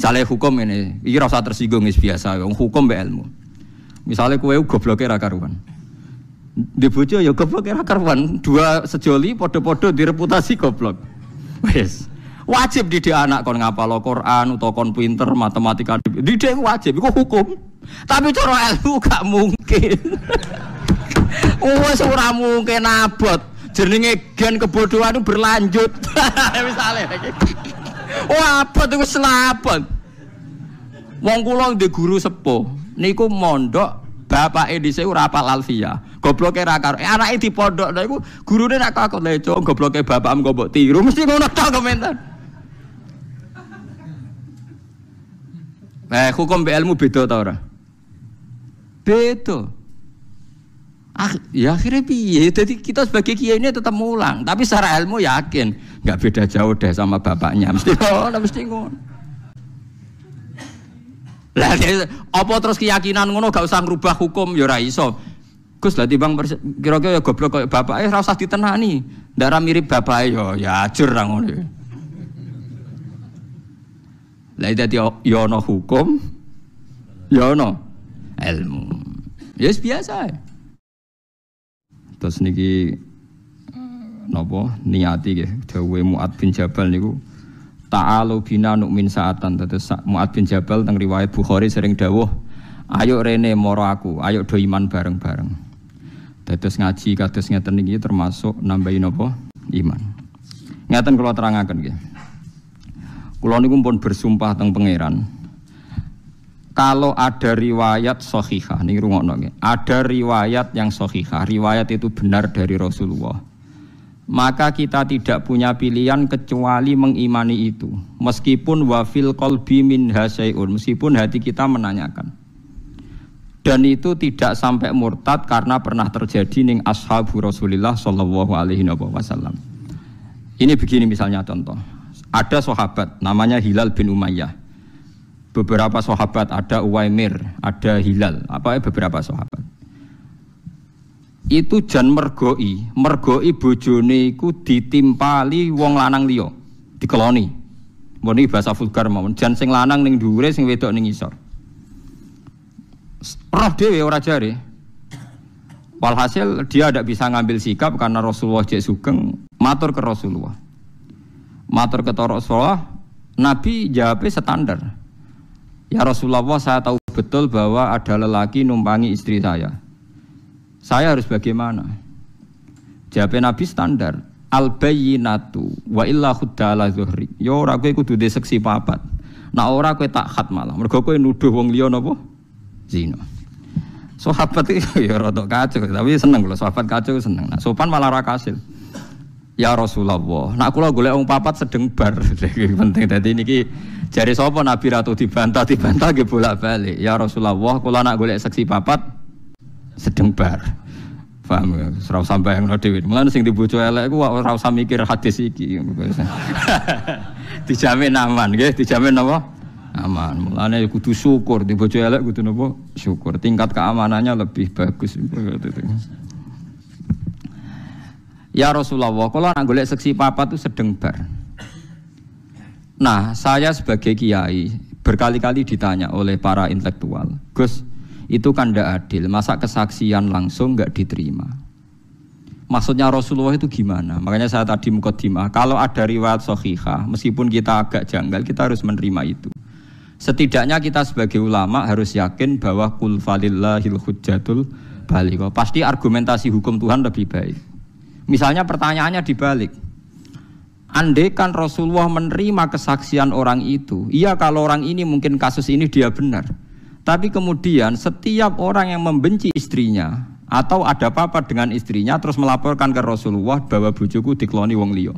Misalnya hukum ini, iki ora usah tersinggung wis biasa, hukum mbek ilmu. Misalnya kowe gobloke ra karuan. Di bojo ya gobloke ra karuan, dua sejoli padha-padha direputasi goblok. Wis. Wajib didik anak kon ngapal Al-Qur'an utawa kon pinter matematika. Didik wajib iku hukum. Tapi cara ilmu gak mungkin. Wes ora mungkin abot. Jenenge gen kebodohan itu berlanjut. Misalnya wah, apa itu selapet. Wong kula ndek guru sepuh, niku mondok bapake dhisik ora hafal alfiyah. Gobloke ra karo. Anake di pondok lha iku gurune nak kok leco gobloke bapakmu kok mbok tiru mesti ngono tok komentar. Hukum be ilmu beda ta ora? Beda. Ya akhirnya piye? Jadi kita sebagai kiai ini tetap mulang, tapi secara ilmu yakin nggak beda jauh deh sama bapaknya. Mesti ngono. Lah apa terus keyakinan ngono gak usah ngrubah hukum ya ora iso. Gus lah timbang kira-kira ya goblok koyo bapake ora usah ditenani. Ndak ra mirip bapake ya ajur ra ngono. Lah dadi ya ono hukum ya ono ilmu. Ya biasa ya. Terus niki napa niati nggih dawuhe Mu'ad bin Jabal niku ta'alu bina nu'min sa'atan. Terus Mu'ad bin Jabal teng riwayat Bukhari sering dawuh ayo rene moro aku ayo do iman bareng-bareng. Dados ngaji kados ngeten niki termasuk nambahi napa iman. Ngeten kula terangaken nggih. Kula niku pun bersumpah teng pangeran. Kalau ada riwayat sahihah, nih rungokno nggih. Ada riwayat yang sahihah, riwayat itu benar dari Rasulullah. Maka kita tidak punya pilihan kecuali mengimani itu. Meskipun wafil qalbi minha syai'un, meskipun hati kita menanyakan. Dan itu tidak sampai murtad karena pernah terjadi ning ashabu Rasulullah sallallahu alaihi wasallam. Ini begini misalnya contoh. Ada sahabat namanya Hilal bin Umayyah. Beberapa sahabat ada Uwaimir, ada Hilal, beberapa sahabat. Itu jan mergoi bojone iku ditimpali wong lanang liya, dikeloni. Mbone bahasa vulgar mawon, jan sing lanang ning dhuwure sing wedok ning ngisor. Roh dhewe ora jare. Walhasil dia tidak bisa ngambil sikap karena Rasulullah jek sugeng, matur ke Rasulullah. Matur ke Rasulullah, Nabi jawabnya standar. Ya Rasulullah, saya tahu betul bahwa ada lelaki numpangi istri saya. Saya harus bagaimana? Jawab Nabi standar. Al-bayyinatu wa illa khudda ala zuhri. Ya ora kowe kudu de seksi papat. Nah ora kowe tak khat malah. Mergo kowe nuduh wong liya napa? Zina. Sahabat itu ya rada kacau, tapi seneng lho sahabat kacau seneng. Nah sopan malah ra kasil. Ya Rasulullah, nak kula golek wong papat sedeng bar. Penting dadi niki jare sapa Nabi ratu dibantah nggih bolak-balik. Ya Rasulullah, kula nak golek seksi papat sedeng bar. Paham ya? Ora usah bayangno dhewe. Mulane sing dibojo elek iku ora usah mikir hadis iki. Dijamin aman nggih, dijamin apa? Aman. Mulane kudu syukur dibojo elek kudu napa? Syukur. Tingkat keamanannya lebih bagus. Ya Rasulullah, kalau nak golek seksi papat itu sedeng bar. Nah, saya sebagai kiai berkali-kali ditanya oleh para intelektual, Gus, itu kan tidak adil. Masa kesaksian langsung nggak diterima? Maksudnya Rasulullah itu gimana? Makanya saya tadi mukadimah, kalau ada riwayat sahihah, meskipun kita agak janggal, kita harus menerima itu. Setidaknya kita sebagai ulama harus yakin bahwa qul falillahil hujjatul baligha. Pasti argumentasi hukum Tuhan lebih baik. Misalnya pertanyaannya dibalik. Andai kan Rasulullah menerima kesaksian orang itu, iya kalau orang ini mungkin kasus ini dia benar. Tapi kemudian setiap orang yang membenci istrinya atau ada apa-apa dengan istrinya terus melaporkan ke Rasulullah bahwa bojoku dikeloni wong liya.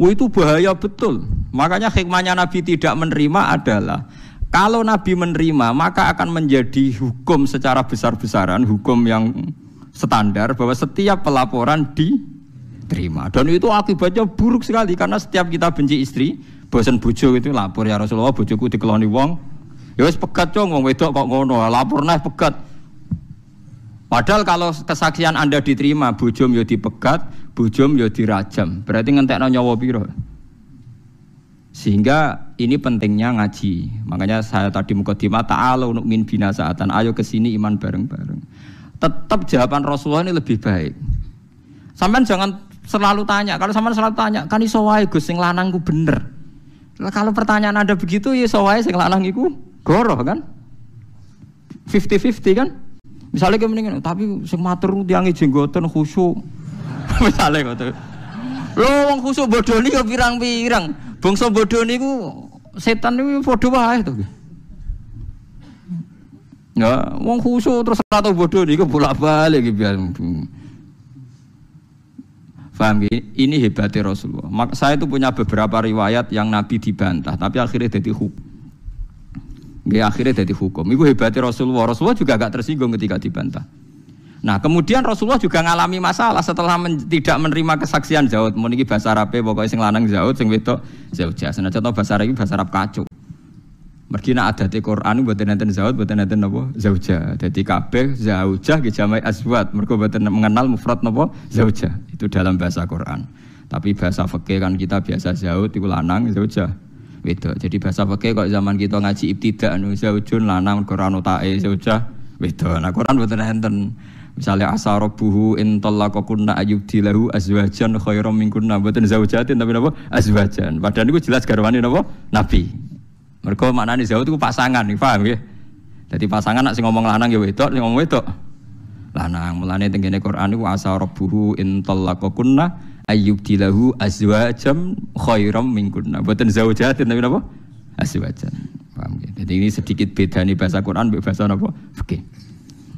Itu bahaya betul. Makanya hikmahnya Nabi tidak menerima adalah kalau Nabi menerima maka akan menjadi hukum secara besar-besaran, hukum yang standar bahwa setiap pelaporan diterima. Dan itu akibatnya buruk sekali karena setiap kita benci istri, bosan bojo itu lapor ya Rasulullah bojoku dikeloni wong. Ya wis pegat wong wedok kok ngono, lapor nah pegat. Padahal kalau kesaksian Anda diterima, bojom ya dipegat, bojom ya dirajam. Berarti ngentekno nyawa piro? Sehingga ini pentingnya ngaji. Makanya saya tadi mukadimah ta'alu nu'min bina sa'atan. Ayo kesini iman bareng-bareng. Tetap jawaban Rasulullah ini lebih baik. Sampean jangan selalu tanya. Kalau sampean selalu tanya, kan iso wae Gus sing lanang ku bener. Kalau pertanyaan Anda begitu ya iso wae sing lanang iku goroh kan? 50-50 kan? Misalnya kayak mendingan, tapi sing matur tiange jenggoten khusyuk. Misalnya ngoten. Lho wong khusyuk bodoh niku pirang-pirang. Bangsa bodoh niku setan niku padha wae to. Ya, wong khusyuk terus ora tau bodoh niku bolak-balik iki biar. Paham ya? Ini hebatnya Rasulullah. Saya itu punya beberapa riwayat yang Nabi dibantah, tapi akhirnya jadi hukum. Akhirnya jadi hukum. Itu hebatnya Rasulullah. Rasulullah juga agak tersinggung ketika dibantah. Nah, kemudian Rasulullah juga ngalami masalah setelah tidak menerima kesaksian Zaud. Meniki bahasa Arab pokoknya sing lanang Zaud, sing wedok Zaujah. Senajan to bahasa Arab iki bahasa Arab kacau. Mergi nek adate Quran mboten enten Zaud, mboten enten napa Zaujah. Dadi kabeh Zaujah ki jama'i azwat. Mergo mboten mengenal mufrad napa Zaujah. Itu dalam bahasa Quran. Tapi bahasa fikih kan kita biasa Zaud iku lanang, Zaujah wedok. Jadi bahasa fikih kok zaman kita ngaji ibtidak anu Zaujun lanang Quran utae Zaujah wedok. Nah Quran mboten enten. Misalnya asarabuhu in talaqakunna ayyubdilahu azwajan khairam minkunna mboten zaujatin tapi napa azwajan. Padahal niku jelas garwane napa Nabi. Mergo maknane Zaud iku pasangan, paham nggih? Dadi pasangan nek sing ngomong lanang ya wedok, sing ngomong wedok lanang. Mulane teng kene Quran niku asarabuhu in talaqakunna ayyubdilahu azwajan khairam minkunna. Mboten zaujatin tapi napa azwajan. Paham nggih? Dadi ini sedikit bedane bahasa Quran mbek bahasa napa fikih.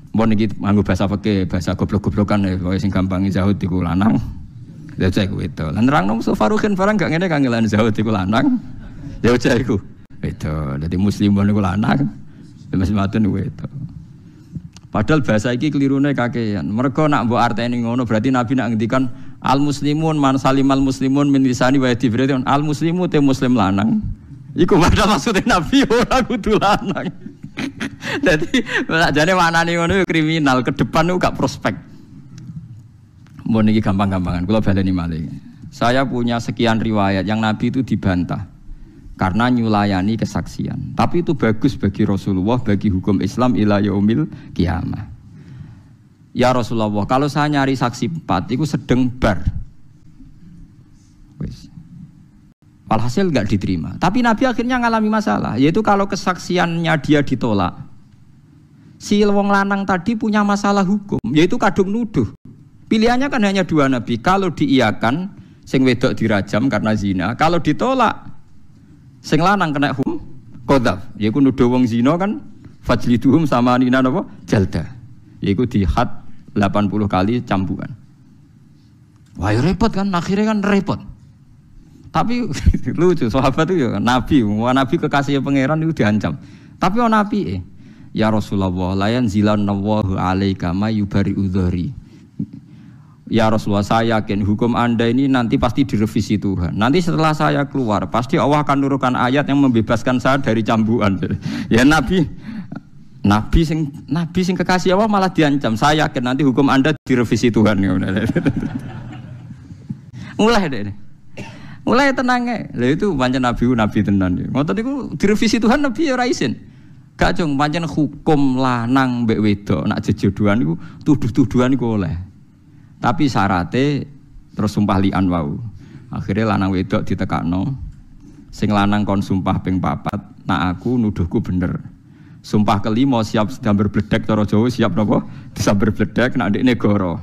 Mbon iki nganggo bahasa fikih, bahasa goblok-goblokan koyo sing gampang Zaud iku lanang. Ya cek wedok. Lan nerangno Mustafarukin barang gak ngene kangelan Zaud iku lanang. Ya cek iku wedok. Dadi muslimun iku lanang. Mas matun wedok. Padahal bahasa iki kelirune kakean. Mergo nak mbok arteni ngono berarti Nabi nak ngendikan al muslimun man salimal muslimun min lisani wa yadi berarti al muslimu te muslim lanang. Iku padahal maksudnya Nabi ora kudu lanang. Jadi jane maknane ngono kriminal ke depan itu gak prospek. Mun iki gampang-gampangan kula baleni malih. Saya punya sekian riwayat yang Nabi itu dibantah karena nyulayani kesaksian. Tapi itu bagus bagi Rasulullah, bagi hukum Islam ila yaumil qiyamah. Ya Rasulullah, kalau saya nyari saksi 4 itu sedeng bar. Wis. Walhasil enggak diterima. Tapi Nabi akhirnya ngalami masalah, yaitu kalau kesaksiannya dia ditolak. Si wong lanang tadi punya masalah hukum, yaitu kadung nuduh. Pilihannya kan hanya 2 Nabi. Kalau diiyakan, sing wedok dirajam karena zina. Kalau ditolak, sing lanang kena hukum qadzaf. Yaiku nuduh wong zina kan fajliduhum sama nina napa? Jalda. Yaiku dihad 80 kali cambukan. Wah, repot kan, akhirnya kan repot. Tapi lucu, sahabat itu ya Nabi, Nabi kekasih pangeran itu diancam. Tapi Nabi ya Rasulullah, layan zilan nawahu alaika ma yubari udhari. Ya Rasulullah, saya yakin hukum Anda ini nanti pasti direvisi Tuhan. Nanti setelah saya keluar, pasti Allah akan nurunkan ayat yang membebaskan saya dari cambukan. Ya Nabi sing kekasih Allah malah diancam. Saya yakin nanti hukum Anda direvisi Tuhan. Mulai tenangnya, lah itu pancen nabi tenan. Ngoten niku direvisi Tuhan Nabi ya ora isin. Gak cung pancen hukum lanang mbek wedok nak jejodohan niku tuduh-tuduhan niku oleh. Tapi syaratnya terus sumpah li'an wau. Akhirnya lanang wedok ditekakno. Sing lanang kon sumpah ping 4, nak aku nuduhku bener. Sumpah kelima siap disambar bledek cara Jawa siap napa? Disambar bledek nak ndekne goro.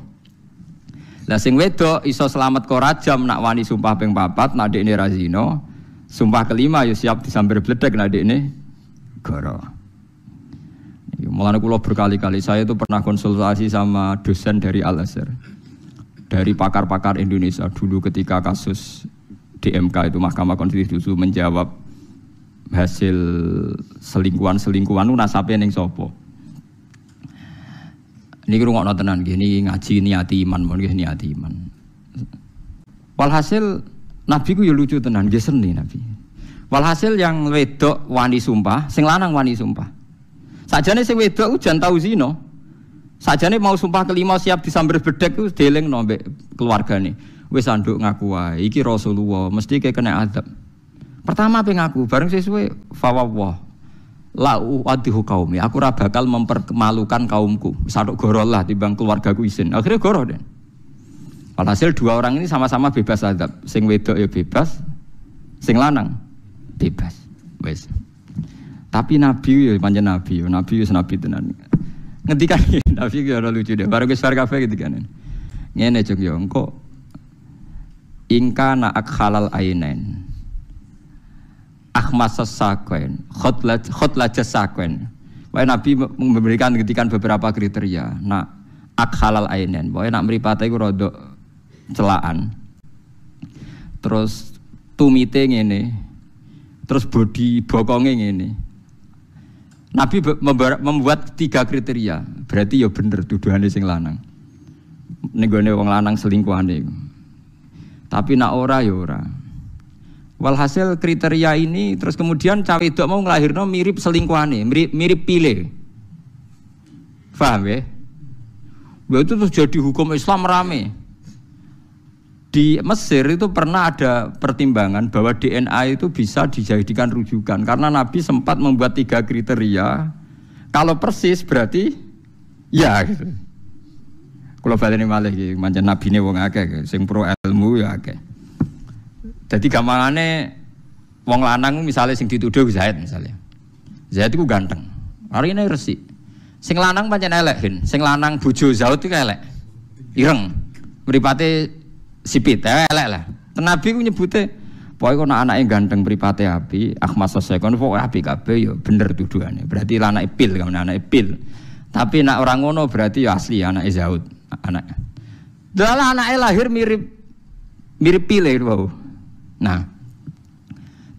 Lah sing wedok iso selamat kok rajam nak wani sumpah ping 4 nak dekne ra zina. Sumpah kelima ya siap disambar bledek nak dekne goro. Mulane kula berkali-kali saya itu pernah konsultasi sama dosen dari Al-Azhar. Dari pakar-pakar Indonesia dulu ketika kasus DMK itu Mahkamah Konstitusi menjawab hasil selingkuhan itu nasabe ning sapa. Niki rungokno tenan nggih niki ngaji niati iman mon nggih niati iman. Walhasil Nabi ku ya lucu tenan nggih seni Nabi. Walhasil yang wedok wani sumpah, sing lanang wani sumpah. Sajane sing wedok jan tau zina. Sajane mau sumpah kelima siap disambar bedek ku delingno mbek keluargane. Wis anduk ngaku wae iki Rasulullah mesti kena adab. Pertama pe ngaku, bareng sesuai fawwah. La uadihu qaumi, aku ora bakal mempermalukan kaumku. Sadok goro lah timbang keluargaku isin. Akhirnya goro deh. Walhasil dua orang ini sama-sama bebas azab. Sing wedok ya bebas, sing lanang bebas. Wes. Tapi Nabi ya pancen Nabi tenan. Ngendikan Nabi ya ora lucu deh. Bareng wis bar kabeh ngendikan. Ngene jeng yo engko ingkana akhalal ainain. Akhmas sakwen, khotla jasakwen. Wahai Nabi memberikan ketikan beberapa kriteria. Nak akhalal ainen, wahai nak mripate iku rodok celaan. Terus tumite ngene. Terus body bokonge ngene. Nabi membuat 3 kriteria. Berarti ya bener tuduhane sing lanang. Ning gone wong lanang selingkuhane. Tapi nak ora ya ora. Walhasil kriteria ini terus kemudian cawe wedok mau nglahirno mirip selingkuhane, mirip pile. Paham ya? Itu terus jadi hukum Islam rame. Di Mesir itu pernah ada pertimbangan bahwa DNA itu bisa dijadikan rujukan karena Nabi sempat membuat 3 kriteria. Kalau persis berarti ya gitu. Kalau baleni malih iki pancen nabine wong akeh sing pro ilmu ya akeh. Jadi gampangane wong lanang misalnya sing dituduh Zaid misalnya. Zaid itu ganteng. Hari ini resik. Sing lanang pancen elek hin. Sing lanang bojo Zaid itu elek. Ireng. Mripate sipit elek lah. Nabi ku nyebute pokoke kok anake ganteng mripate api, akhmas sekon pokoke api kabeh ya bener tuduhane. Berarti anake pil kan anake pil. Tapi nek ora ngono berarti ya asli anake Zaid, anake. Dalah anake lahir mirip pile wae. Nah,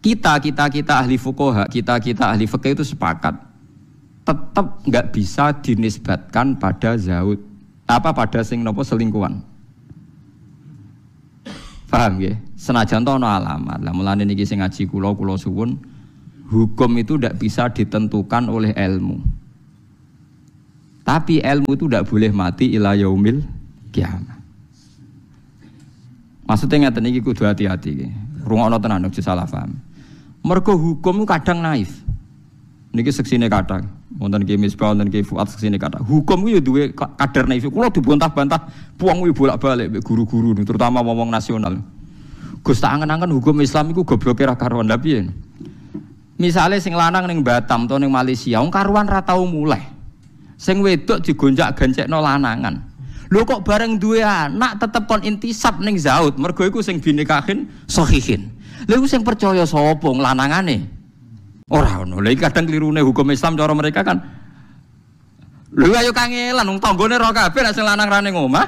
kita ahli fuqaha, kita ahli fikih itu sepakat tetap nggak bisa dinisbatkan pada Zaud pada sing nopo selingkuhan. Paham ya? Senajan to ono alamat. Lah mulane niki sing ngaji kula suwun, hukum itu tidak bisa ditentukan oleh ilmu. Tapi ilmu itu tidak boleh mati ila yaumil kiamah. Maksudnya ngeten iki kudu hati-hati iki. Rungokno tenan aja salah paham. Mergo hukum kadang naif. Niki seksine kadang. Wonten Ki Misbah, wonten Ki Fuad seksine kadang. Hukum ku yo duwe kadar naif. Kula dibantah-bantah puang kuwi bolak-balik mbek guru-guru terutama wong nasional. Gus tak angen-angen hukum Islam iku gobloke ra karuan lha piye. Misale sing lanang ning Batam to ning Malaysia, wong karuan ra tau muleh. Sing wedok digonjak-gancekno lanangan. Lho kok bareng duwe anak tetep kon intisab ning Zaud, mergo iku sing binikahin sahihin. Lha iku sing percaya sapa lanangane? Ora ono. Lha iki kadang klirune hukum Islam cara mereka kan. Lho ayo kangelan wong tanggane ora kabeh nek sing lanang ra ning omah.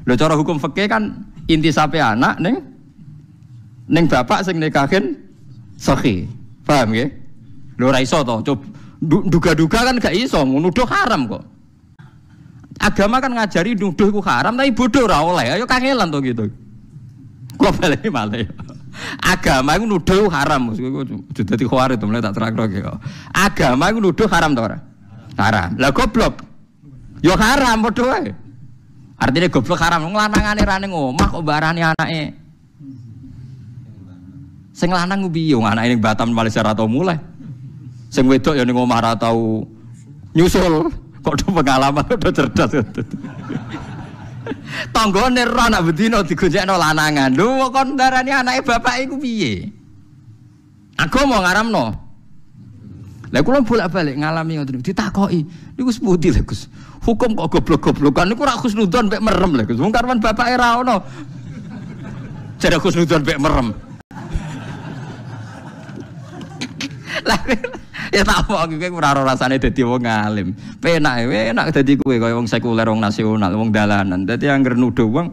Lho cara hukum fikih kan intisabe anak ning bapak sing nikahin sahih. Paham nggih? Lho ora iso to. Duga-duga kan gak iso, nuduh haram kok. Agama kan ngajari nuduh iku haram tapi bodoh ora oleh. Ayo kangelan to gitu. Kok balik malah. Agama iku nuduh haram. Iku dadi khawarij to mulai tak terangno iki kok. Agama iku nuduh haram to ora? Haram. Lah goblok. Yo haram padha wae. Artinya goblok haram wong lanangane ra ning omah kok barani anake. Sing lanang ku piye wong anake ning Batam Malaysia ra tau mulai. Sing wedok ya ning omah ra tau nyusul. Kok do pengalaman do cerdas. Tanggane ora nak bedino digonjekno lanangan. Lho kok ndarani anake bapak iku piye? Aku mau ngaramno. Lah kula bolak-balik ngalami ngoten ditakoki. Niku sepundi lho Gus? Hukum kok goblok-goblokan niku ora khusnudon mek merem lho Gus. Wong karwan bapake ra ono. Jare khusnudon mek merem. Lah ya tak apa kowe ora rasane dadi wong alim. Penak dadi kowe kaya wong sekuler, wong nasional, wong dalanan. Dadi anggere nuduh wong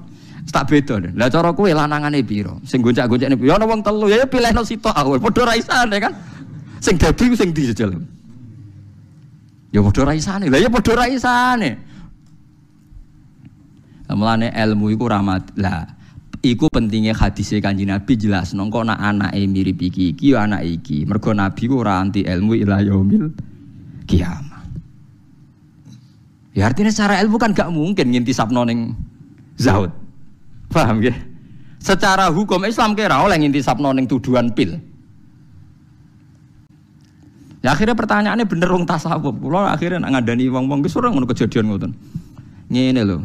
tak beda. Lah cara kowe lanangane piro? Sing goncak-goncakne ya ana wong telu ya pilihno sitok aku. Padha ra isane kan. Sing dadi sing ndi jejal. Ya padha ra isane. Lah ya padha ra isane. Mulane ilmu iku rahmat. Lah iku pentingnya hadise Kanjeng Nabi jelas nongko nak anake mirip iki ya anak iki. Mergo Nabi ku ora anti ilmu ila yaumil kiamah. Ya artinya secara ilmu kan gak mungkin ngintisapno ning Zaud. Paham ya? Secara hukum Islam kira oleh ngintisapno ning tuduhan pil. Ya akhirnya pertanyaannya bener wong tasawuf. Kula akhirnya nak ngandani wong-wong ki ora ngono kejadian ngoten. Ngene lho.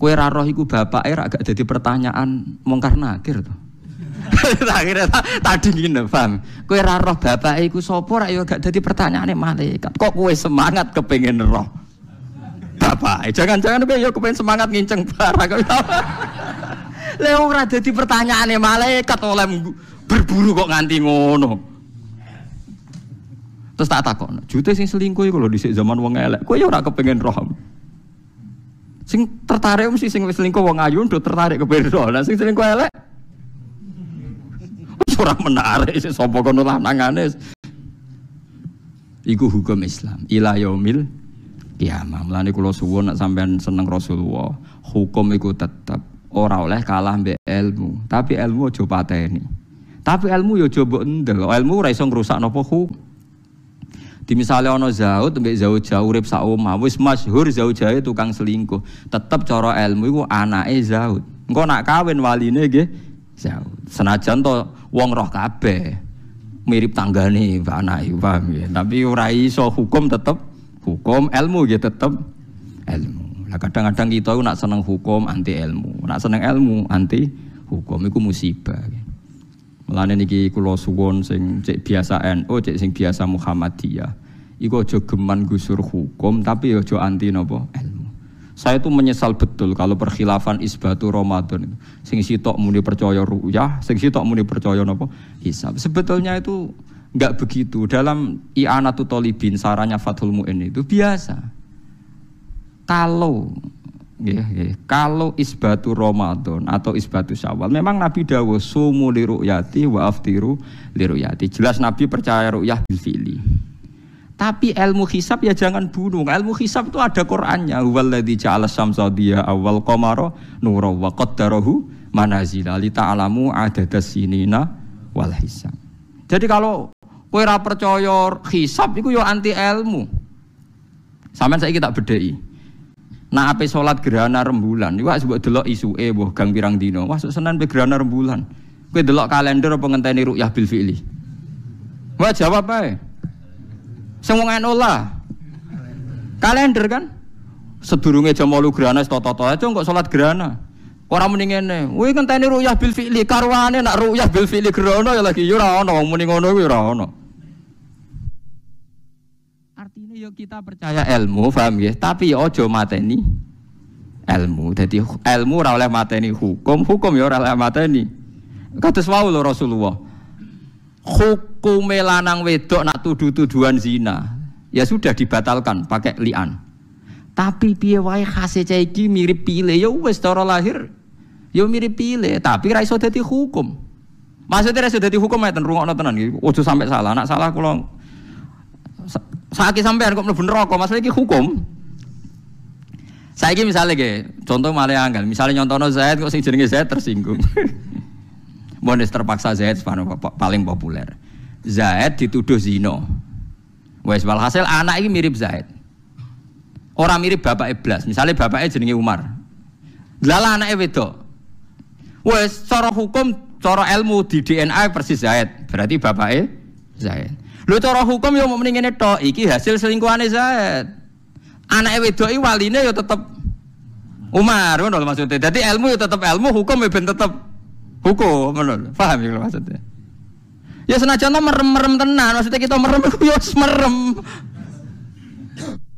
Kowe ra roh iku bapake ra gak dadi pertanyaan mungkar nakir to. Akhirnya tadi ngene, paham. Kowe ra roh bapake iku sapa ra ya gak dadi pertanyaane malaikat. Kok kowe semangat kepengin roh bapak? Jangan-jangan kowe ya kepengin semangat nginceng barang. Lha ora dadi pertanyaane malaikat oleh berburu kok nganti ngono. Terus tak takon, jute sing selingkuh iku lho dhisik zaman wong elek. Kowe ya ora kepengin roh. Sing tertarik mesti sing wis selingkuh wong ayu nduk tertarik kepengin roh. Lah sing selingkuh elek ora menarik sing sapa kono lanangane. Iku hukum Islam. Ila yaumil kiamah. Mulane kula suwun nek sampean seneng Rasulullah, hukum iku tetep ora oleh kalah mbek ilmu. Tapi ilmu aja pateni. Tapi ilmu ya aja mbok endel. Ilmu ora iso ngrusakno apa hukum. Di misalnya ono Zaud mbek Zauja urip sak omah wis masyhur Zaujae tukang selingkuh, tetep cara ilmu iku anake Zaud. Engko nak kawin waline nggih Zaud. Senajan to wong roh kabeh mirip tanggane anake, paham ya. Tapi ora iso hukum tetep hukum, ilmu nggih tetep ilmu. Lah kadang-kadang kita nak seneng hukum anti ilmu, nak seneng ilmu anti hukum iku musibah. Mulane niki kula suwun sing cek biasa NU, cek sing biasa Muhammadiyah. Iku aja geman gusur hukum tapi aja anti napa ilmu. Saya itu menyesal betul kalau perkhilafan isbatu Ramadan itu. Sing sitok muni percaya ru'yah, sing sitok muni percaya napa hisab. Sebetulnya itu enggak begitu. Dalam I'anatul Thalibin sarannya Fathul Mu'in itu biasa. Kalau isbatu Ramadan atau isbatu Syawal, memang Nabi dawuh sumu li ru'yati wa aftiru li ru'yati. Jelas Nabi percaya ru'yah bil fi'li. Tapi ilmu hisab ya jangan bunuh. Ilmu hisab itu ada Qur'annya. Huwallazi ja'ala syamsa diyaa wal qamara nuran wa qaddarahu manazila li ta'lamu adadas sinina wal hisab. Jadi kalau kowe ora percaya hisab iku ya anti ilmu. Sampeyan saiki tak bedheki. Nah ape salat gerhana rembulan, iku sebut delok isuke mbah gang pirang dina. Wah Senin pe gerhana rembulan. Kowe delok kalender apa ngenteni ru'yah bil fi'li? Wah jawab ae. Sing wong anu lah. Kalender kan. Sedurunge jam 8 gerhana toto-toto aja kok salat gerhana. Ora muni ngene. Kowe ngenteni ru'yah bil fi'li, karwane nak ru'yah bil fi'li gerhana ya lagi ya ora ono wong muni ngono kuwi ora ono. Artinya yo kita percaya ilmu, paham ya? Tapi yo aja mateni ilmu. Dadi ilmu ora oleh mateni hukum, hukum yo ora oleh mateni. Kados wau lho Rasulullah. Hukume lanang wedok nak tuduh-tuduhan zina, ya sudah dibatalkan pakai li'an. Tapi piye wae khase cah iki mirip pile, ya wis cara lahir ya mirip pile, tapi ra iso dadi hukum. Maksudnya ra iso dadi hukum meten rungokno tenan iki. Ojo sampai salah, nak salah kula saiki sampean kok mlebu neraka, masalah iki hukum. Saiki misale nggih, contoh malah anggal, misale nyontono Zaid kok sing jenenge Zaid tersinggung. Bonus terpaksa Zaid paling populer. Zaid dituduh zina. Wes walhasil anak iki mirip Zaid. Orang mirip bapak Iblas. Misalnya bapaknya jenenge Umar. Lala anaknya wedok. Wes cara hukum, cara ilmu di DNA persis Zaid. Berarti bapaknya Zaid. Lho cara hukum yo mending ngene tok, iki hasil selingkuhane Zaid. Anake wedok iki waline yo tetep Umar, ngono lho maksudnya. Dadi ilmu yo tetep ilmu, hukum yo ben tetep hukum, ngono. Paham ya maksudnya? Ya senajan merem-merem tenan, maksudnya kita merem yo merem.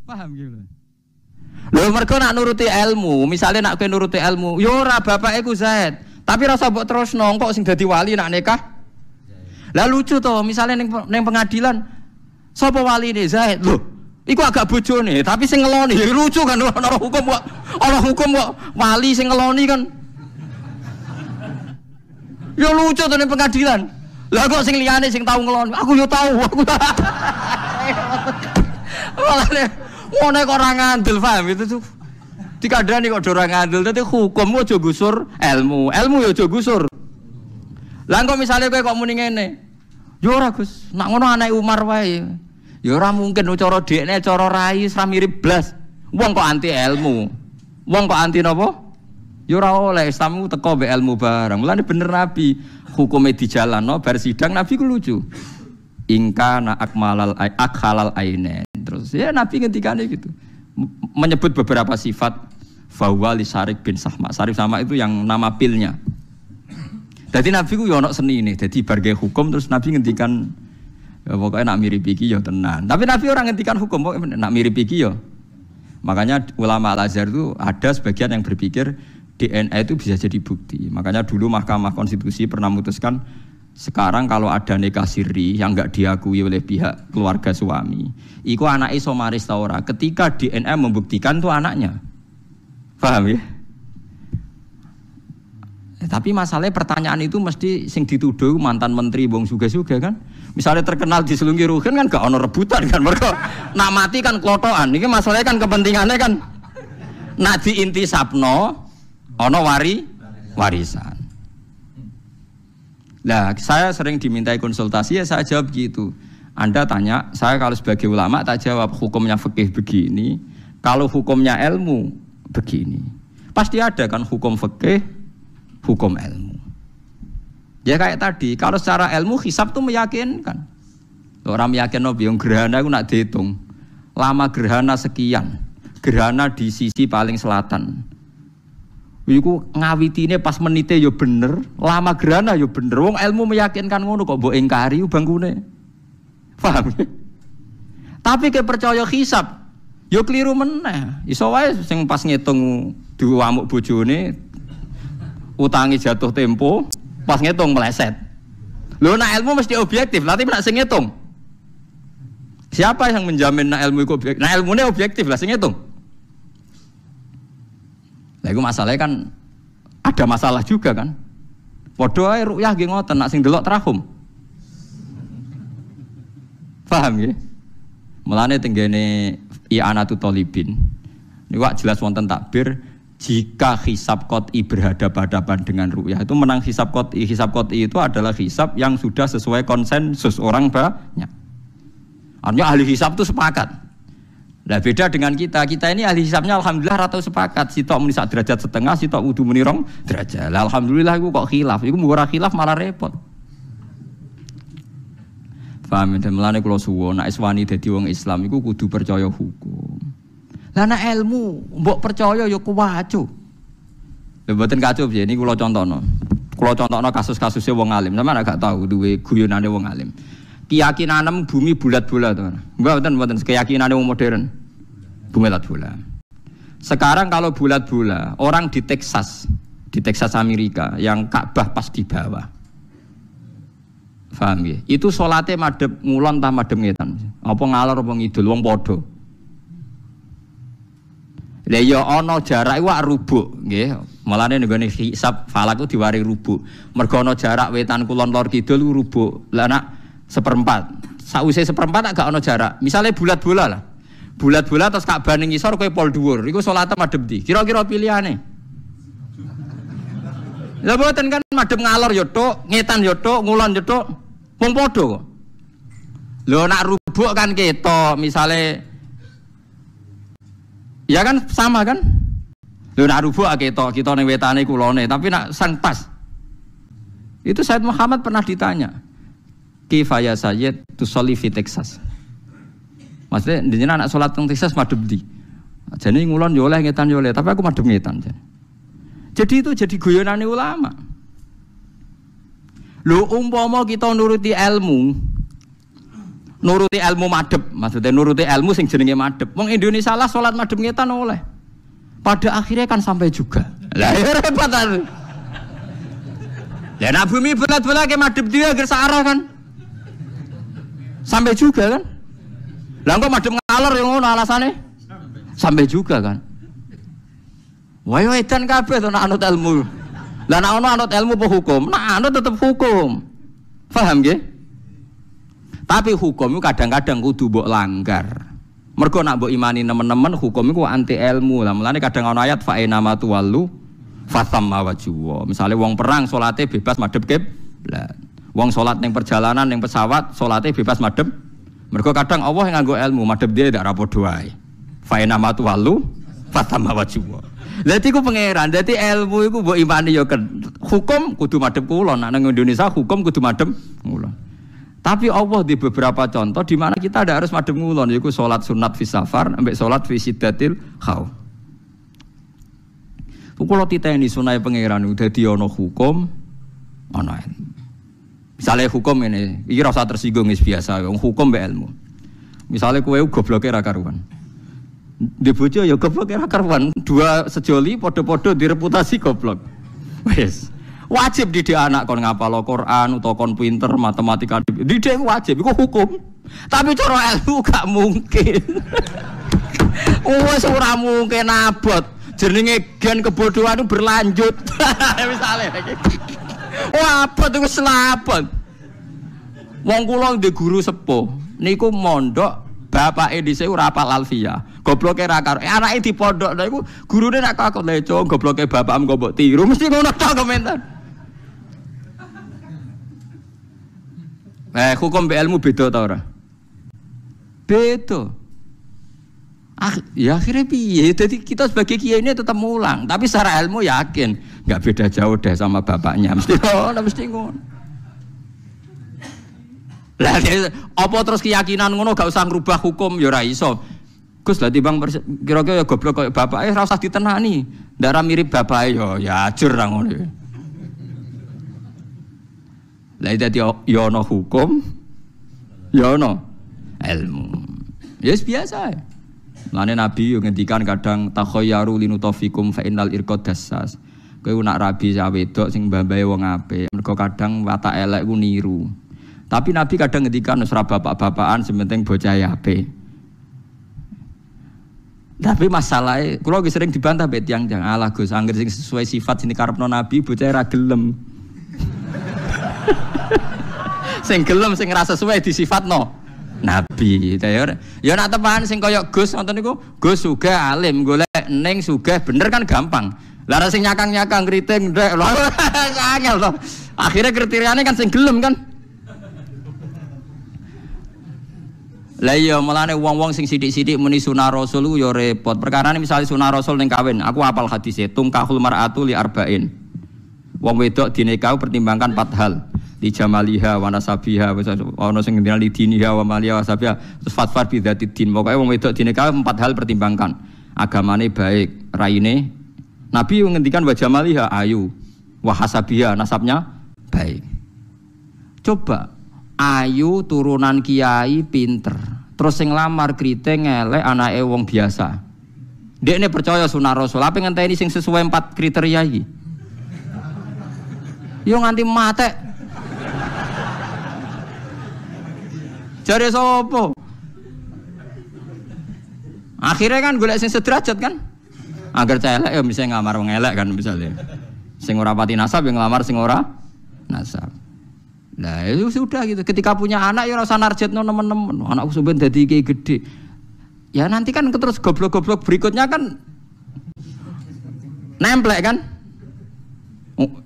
Paham gitu. Lho mergo nak nuruti ilmu, misalnya nak kowe nuruti ilmu, yo ora bapake ku Zaid, tapi rasa mbok terusno kok sing dadi wali nak nikah. Lah lucu toh, misalnya neng pengadilan, sapa waline Zaid? Loh, iku agak bojone, tapi sing ngeloni lucu kan ana hukum kok wali sing ngeloni kan. Ya lucu to neng pengadilan. Lah kok sing liyane sing tau ngeloni, aku yo tau. Walane ngono kok ora ngandel, paham itu tuh. Dikandani kok ora ngandel, dadi hukum aja gusur ilmu yo aja gusur. Lah kok misale kowe kok muni ngene. Ya ora Gus, nak ngono anake Umar wae. Ya ora mungkin cara dekne cara rai ora mirip blas. Wong kok anti ilmu. Wong kok anti napa? Ya ora oleh Islammu teko mbek ilmu bareng. Mulane bener Nabi hukume dijalanno bar sidang Nabi ku lucu. ingka na akhalal ainen. Terus ya Nabi ngendikane gitu. Menyebut beberapa sifat bahwa li Syarif bin Sahma. Syarif sama itu yang nama pilnya. Jadi Nabi ku yo ono seni ini. Jadi barge hukum terus Nabi ngendikan ya pokoknya nak mirip iki ya tenan. Tapi Nabi orang ngendikan hukum pokoknya nak mirip iki ya. Makanya ulama Al-Azhar itu ada sebagian yang berpikir DNA itu bisa jadi bukti. Makanya dulu Mahkamah Konstitusi pernah memutuskan sekarang kalau ada nikah siri yang enggak diakui oleh pihak keluarga suami, iku anake iso maris ta ora ketika DNA membuktikan itu anaknya. Paham ya? Tapi masalahnya pertanyaan itu mesti sing dituduh mantan menteri wong sugih-sugih kan. Misalnya terkenal diselungi Ruhin kan gak ono rebutan kan mergo nak mati kan klotokan. Iki masalahnya kan kepentingannya kan nak diintisapno ono warisan. Nah, saya sering dimintai konsultasi ya saya jawab gitu. Anda tanya, saya kalau sebagai ulama tak jawab hukumnya fikih begini, kalau hukumnya ilmu begini. Pasti ada kan hukum fikih, hukum ilmu. Ya kayak tadi, kalau secara ilmu hisab tuh meyakinkan. Orang meyakinkan yang gerhana itu nak dihitung. Lama gerhana sekian. Gerhana di sisi paling selatan. Iku ngawitine pas menite yo bener, lama gerhana yo bener. Wong ilmu meyakinkan ngono kok mbok ingkari bangkune. Paham? Tapi ke percaya hisab yo keliru meneh. Iso wae sing pas ngitung duwamuk bojone utangi jatuh tempo, pas ngitung meleset. Lho nek ilmu mesti objektif, tapi nek sing ngitung. Siapa yang menjamin nek ilmu iku objektif? Nah ilmune objektif lah sing ngitung. Lah iku masalahnya kan ada masalah juga kan. Padha ae ru'yah nggih ngoten nak sing delok terahum. Paham nggih? Mulane tenggene i'anatu thalibin. Niku jelas wonten takbir jika hisab qot'i berhadapan-hadapan dengan ru'yah itu menang hisab qot'i. Hisab qot'i itu adalah hisab yang sudah sesuai konsensus orang banyak. Artinya ahli hisab itu sepakat. Nah beda dengan kita ini ahli hisabnya alhamdulillah rata sepakat. Sitok muni sak derajat setengah, sitok wudu muni rong derajat. Lah alhamdulillah iku kok khilaf. Iku ora khilaf malah repot. Paham ya? Mulane kula suwun nek wani dadi wong Islam iku kudu percaya hukum. Lah nek ilmu mbok percaya ya kuwacu. Lha mboten kacup ya niki kula contohno. Kula contohno kasus-kasusé wong alim. Sampeyan gak tahu duwe guyonane wong alim. Keyakinan bumi bulat-bulat to. Mboten keyakinan wong modern. Bumi bulat-bulat. Sekarang kalau bulat-bulat, orang di Texas Amerika yang Ka'bah pas di bawah. Paham ya? Itu salate madhep ngulon ta madhep ngetan. Apa ngalor apa ngidul wong padha. Lah ya ana jarak iku rubuk nggih. Mulane nggone hisab falak ku diwari rubuk. Mergo ana jarak wetan kulon lor kidul ku rubuk. Lah nak seperempat. Sakwise seperempat agak ana jarak. Misale bulat-bulat lah. Bulat-bulat terus Ka'bah ning ngisor kowe pol dhuwur. Iku salate madhep ndi? Kira-kira pilihane. Lah mboten kan madhep ngalor ya tok, ngetan ya tok, ngulon ya tok. Wong padha kok. Lho nak rubuk kan ketok, misale ya kan sama kan? Lho nak rubuk ketok, kita ning wetane kulone, tapi nak sang pas. Itu Said Muhammad pernah ditanya. Kifaya Sayyid tusolli fi Texas. Maksudnya jenengan anak salat teng Texas madhep ndi? Jane ngulon yo oleh ngetan yo oleh, tapi aku madhep ngetan. Jadi itu jadi guyonane ulama. Lho umpama kita nuruti ilmu madhep, maksudnya nuruti ilmu sing jenenge madhep. Wong Indonesia lah salat madhep ngetan oleh. Pada akhirnya kan sampai juga. Lah ya repot kan. Ya nak bumi bulat-bulat ke madhep dia agar searah kan. Sampai juga kan. Lah kok madhep ngalor yang ngono alasane? Sampai juga kan. Wae edan kabeh to nak anut ilmu. Lah nek ana anut ilmu apa hukum? Nah, anut tetep hukum. Paham nggih? Tapi hukum itu kadang-kadang kudu mbok langgar. Mergo nak mbok imani nemen-nemen hukum iku anti ilmu. Lah mulane kadang ana ayat fa ina ma tuwallu fasamma wajhu. Misale wong perang salate bebas madhep kiblat. Wong salat ning perjalanan ning pesawat salate bebas madhep. Mergo kadang Allah yang nganggo ilmu madhep dia ndak ra padha wae. Fa ina ma tuwallu fasamma wajhu. Dadi ku pangeran, dadi ilmu iku mbok imani ya hukum kudu madhep kulon. Nek nang Indonesia hukum kudu madhep kulon. Tapi Allah di beberapa contoh di mana kita tidak harus madhep ngulon, yaitu sholat sunat fi safar, ambek sholat fi siddatil khauf. Kalau titeni sunai pangeran udah diono hukum, ana. Misalnya hukum ini, iki rasa tersinggung biasa, hukum be ilmu. Misalnya kowe gobloke ra karuan. Di bojo ya gobloke ra karuan, dua sejoli padha-padha direputasi goblok. Wes. Wajib didik anak kon ngapal Quran utawa kon pinter matematika. Didik wajib iku hukum. Tapi cara ilmu gak mungkin. Wes ora mungkin abot. Jenenge gen kebodohan itu berlanjut. Misale iki. Wah, abot iku selabot. Wong kula ndek guru sepuh niku mondok bapake dhisik ora hafal alfiyah. Gobloke ra karo anake di pondok lha iku gurune nak takut le, "Cong, gobloke bapakmu kok mbok tiru." Mesti ngono tok komentar. Hukum be ilmu beda ta ora? Beda. Ya akhirnya piye? Jadi kita sebagai kiai ini tetap mulang, tapi secara ilmu yakin nggak beda jauh deh sama bapaknya. Mesti ngono. Lah apa terus keyakinan ngono gak usah ngrubah hukum ya ora iso. Gus lah timbang kira-kira ya goblok koyo bapake ora usah ditenani. Ndak mirip bapake ya ajur ra ngono. Lah dadi ya ana hukum, ya ana ilmu. Ya biasa. Lane Nabi yo ngendikan kadang takhayyaru linutafikum fa innal irqad dassas. Kowe nak rabi sak wedok sing mbambahe wong apik, mergo kadang watak elek ku niru. Tapi Nabi kadang ngendikan wis ra bapak-bapakan sementing bocah apik. Tapi masalahnya, kula sering dibantah mbek tiyang-tiyang, alah Gus, angger sing sesuai sifat sing dikarepno Nabi bocah ra gelem. Sing gelem sing ora sesuai disifatno Nabi. Ya nak tepan sing kaya Gus ngoten niku, Gus sugih alim, golek ning sugih bener kan gampang. Lah sing nyakang-nyakang kriting ndek lho angel to. Akhire kriteriane kan sing gelem kan. Lah iya mulane wong-wong sing sithik-sithik muni sunah rasul ku ya repot. Perkarane misale sunah rasul ning kawin, aku hafal hadise tungkahul mar'atu li arba'in. Wong wedok dinikahi pertimbangkan 4 hal. Di jamaliha wa nasabiha ana sing ngendina li diniha wa maliha wa sabiha terus fatfar bi dzatid din. Pokoke wong wedok dinikahi 4 hal pertimbangkan. Agamane baik, raine. Nabi ngendikan wa jamaliha ayu, wa hasabiha nasabnya baik. Coba ayu turunan kiai pinter, terus sing lamar kriting elek anake wong biasa. Dekne percaya sunah rasul, apa ngenteni sing sesuai 4 kriteria iki? Yo nganti mate. Jare sapa? Akhirnya kan golek sing sederajat kan? Agar celek ya bisa ngamar wong elek kan misalnya. Sing ora pati nasab yang ngelamar sing ora nasab. Nah itu sudah gitu. Ketika punya anak ya rasa narjetno nemen-nemen. Anakku sampeyan dadi kiai gede. Ya nanti kan terus goblok-goblok berikutnya kan nemplek kan?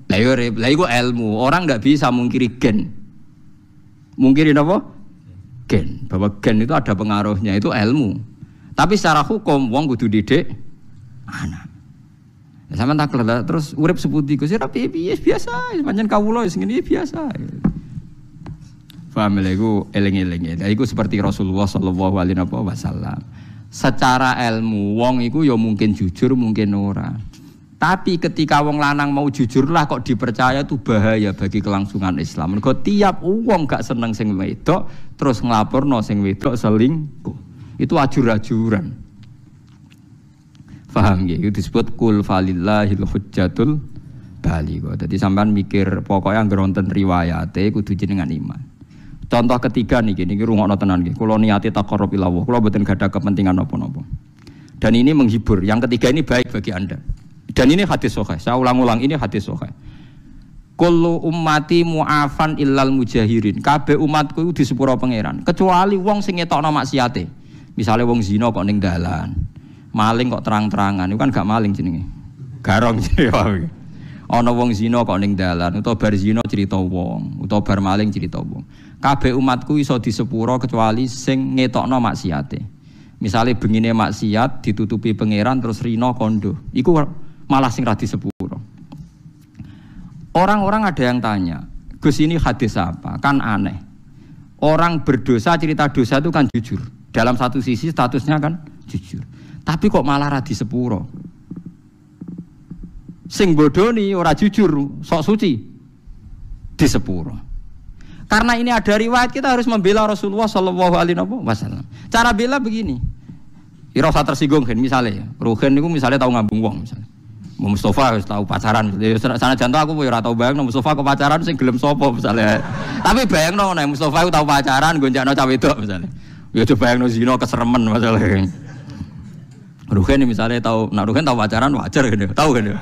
Lah iku ilmu. Orang enggak bisa mungkiri gen. Mungkiri apa? Gen. Bahwa gen itu ada pengaruhnya, itu ilmu. Tapi secara hukum wong kudu didik anak. Ya sampean tak kelah terus urip seputi Gus, ya piye biasa, pancen kawula sing ngene biasa. Paham lha iku eling-eling. Lah iku seperti Rasulullah sallallahu alaihi wasallam. Secara ilmu wong iku ya mungkin jujur, mungkin ora. Tapi ketika wong lanang mau jujurlah kok dipercaya itu bahaya bagi kelangsungan Islam. Mergo tiap wong gak seneng sing wedok terus nglaporno sing wedok selingkuh. Itu ajur-ajuran. Paham nggih? Itu disebut kul falillahil hujjatul baligha. Dadi sampean mikir pokoknya anggere wonten riwayate kudu jenengan iman. Contoh ketiga niki rungokno tenan nggih. Kula niate taqarrub ila Allah. Kula mboten gadah kepentingan napa-napa. Dan ini menghibur. Yang ketiga ini baik bagi Anda. Dan ini hadis sahih. Saya ulang-ulang ini hadis sahih. Kullu ummati mu'afan illal mujahirin. Kabeh umatku iku disepuro pangeran, kecuali wong sing ngetokno maksiate. Misale wong zina kok ning dalan. Maling kok terang-terangan, itu kan gak maling jenenge. Garong jenenge. Ana wong zina kok ning dalan, utawa bar zina cerita wong, utawa bar maling cerita wong. Kabeh umatku iso disepuro kecuali sing ngetokno maksiate. Misale bengine maksiat ditutupi pangeran terus rino kondo. Iku malah sing ra disepuro. Orang-orang ada yang tanya, Gus ini hadis apa? Kan aneh. Orang berdosa cerita dosa itu kan jujur. Dalam satu sisi statusnya kan jujur. Tapi kok malah ra disepuro. Sing bodoni ora jujur, sok suci disepuro. Karena ini ada riwayat, kita harus membela Rasulullah Shallallahu Alaihi Wasallam. Cara bela begini, ira usah tersinggung kan, misalnya, Ruhin itu misalnya tahu ngambung wong, misalnya, Mustafa harus tahu pacaran, sana jantung aku ora tahu bayang, Mustafa ke pacaran, sing gelem sopo misalnya. Tapi bayang Mustafa itu tahu pacaran, gonjakno cawe wedok misalnya. Ya coba bayang zina keseremen misalnya. Ruhin misalnya tahu, Ruhin tahu pacaran wajar kan, tahu kan.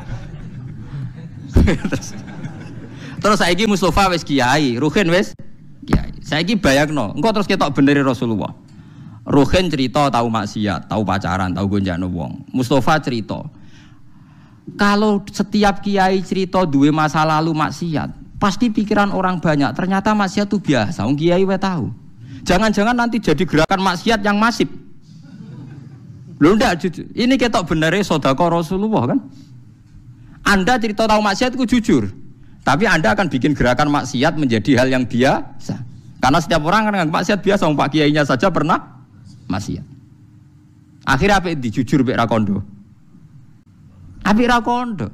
Terus saiki Mustafa wis kiai, Ruhin wis kiai. Saiki bayangno, engko terus ketok beneri Rasulullah. Ruhin cerita tahu maksiat, tahu pacaran, tahu gonjakno wong. Mustafa cerita. Kalau setiap kiai cerita duwe masa lalu maksiat, pasti pikiran orang banyak, ternyata maksiat itu biasa, wong kiai wae tahu. Jangan-jangan nanti jadi gerakan maksiat yang masif. Lho ndak jujur. Ini ketok beneri sedekah Rasulullah kan? Anda cerita tahu maksiat itu jujur. Tapi Anda akan bikin gerakan maksiat menjadi hal yang biasa. Karena setiap orang kan maksiat biasa, Pak kiainya saja pernah maksiat. Akhirnya apa dijujur mbek ra kondo? Apik ra kondo.